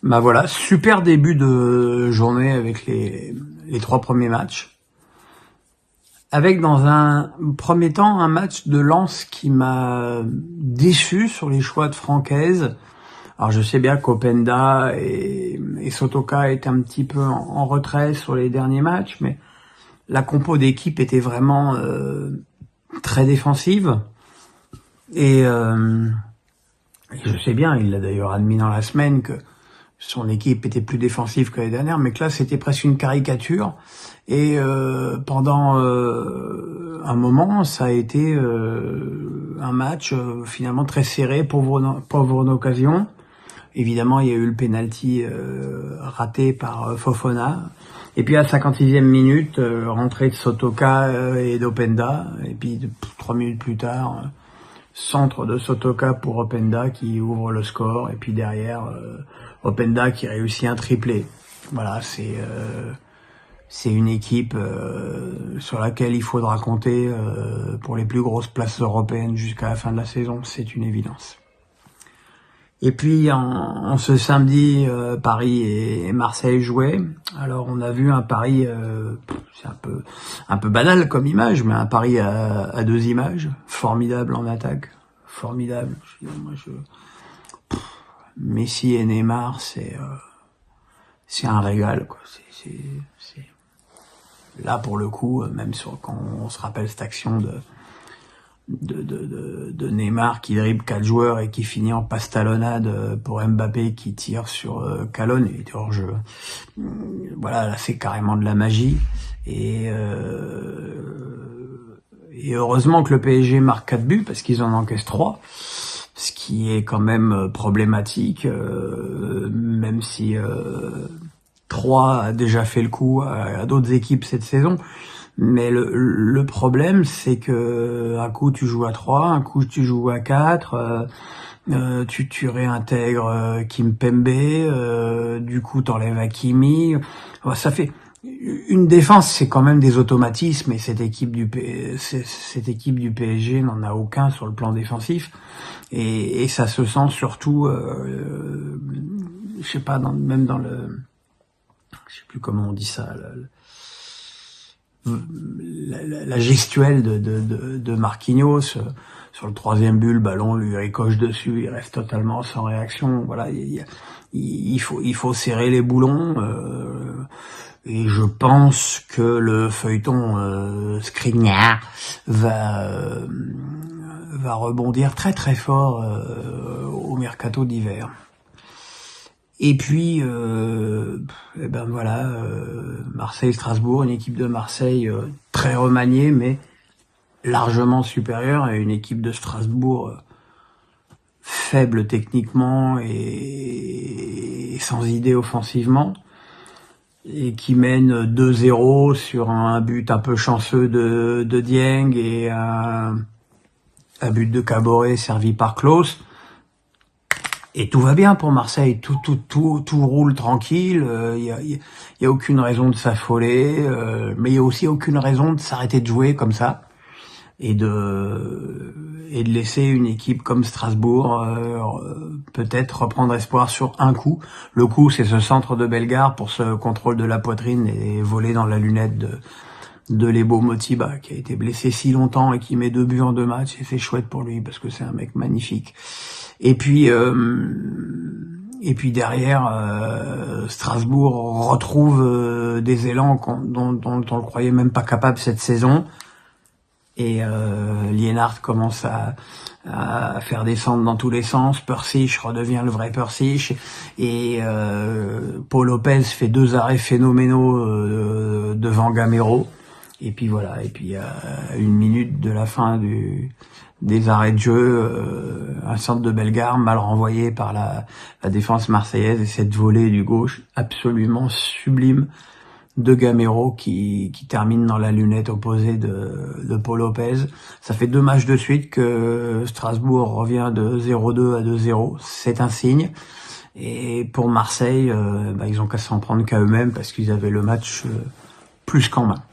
Bah voilà, super début de journée avec les 3 premiers matchs. Avec dans un premier temps un match de Lens qui m'a déçu sur les choix de Francaise. Alors je sais bien qu'Openda et Sotoka étaient un petit peu en retrait sur les derniers matchs, mais la compo d'équipe était vraiment très défensive. Et je sais bien, il l'a d'ailleurs admis dans la semaine, que son équipe était plus défensive que l'année dernière, mais que là c'était presque une caricature. Et pendant un moment, ça a été un match finalement très serré, pauvre en occasion. Évidemment, il y a eu le penalty raté par Fofana. Et puis à la 56e minute, rentrée de Sotoka et d'Openda. Et puis 3 minutes plus tard, centre de Sotoka pour Openda qui ouvre le score. Et puis derrière, Openda qui réussit un triplé. Voilà, c'est une équipe sur laquelle il faudra compter pour les plus grosses places européennes jusqu'à la fin de la saison. C'est une évidence. Et puis en ce samedi, Paris et Marseille jouaient. Alors on a vu un Paris, c'est un peu banal comme image, mais un Paris à 2 images, formidable en attaque, formidable. Messi et Neymar, c'est un régal, quoi. C'est là pour le coup, même quand on se rappelle cette action de Neymar qui dribble 4 joueurs et qui finit en passe talonnade pour Mbappé qui tire sur Calonne, il était hors jeu. Voilà, là c'est carrément de la magie. Et heureusement que le PSG marque 4 buts parce qu'ils en encaissent 3, ce qui est quand même problématique, même si 3 a déjà fait le coup à d'autres équipes cette saison. Mais le problème, c'est que un coup tu joues à 3, un coup tu joues à 4, tu réintègres Kimpembe, du coup t'enlèves Hakimi. Ça fait une défense, c'est quand même des automatismes, et cette équipe du PSG n'en a aucun sur le plan défensif, et ça se sent surtout, je sais pas, même dans le, je sais plus comment on dit ça. La gestuelle de Marquinhos sur le 3e but, le ballon lui ricoche dessus, il reste totalement sans réaction. Voilà, il faut serrer les boulons, et je pense que le feuilleton Skriniar va rebondir très très fort au mercato d'hiver. Et puis, Marseille-Strasbourg, une équipe de Marseille très remaniée, mais largement supérieure à une équipe de Strasbourg faible techniquement et sans idée offensivement, et qui mène 2-0 sur un but un peu chanceux de Dieng et un but de Caboret servi par Klose. Et tout va bien pour Marseille, tout roule tranquille, il y a aucune raison de s'affoler, mais il y a aussi aucune raison de s'arrêter de jouer comme ça et de laisser une équipe comme Strasbourg peut-être reprendre espoir sur un coup. Le coup, c'est ce centre de Bellegarde pour ce contrôle de la poitrine et voler dans la lunette de Lebo Motiba, qui a été blessé si longtemps et qui met 2 buts en 2 matchs, et c'est chouette pour lui parce que c'est un mec magnifique. Et puis derrière, Strasbourg retrouve des élans dont on le croyait même pas capable cette saison. Et Liénard commence à faire descendre dans tous les sens. Persic redevient le vrai Persic. Et Paul Lopez fait 2 arrêts phénoménaux devant Gamero. Et puis voilà. Et puis à 1 minute de la fin des arrêts de jeu, un centre de Bellegarde mal renvoyé par la défense marseillaise, et cette volée du gauche absolument sublime de Gamero qui termine dans la lunette opposée de Paul Lopez. Ça fait 2 matchs de suite que Strasbourg revient de 0-2 à 2-0. C'est un signe. Et pour Marseille, ils ont qu'à s'en prendre qu'à eux-mêmes parce qu'ils avaient le match plus qu'en main.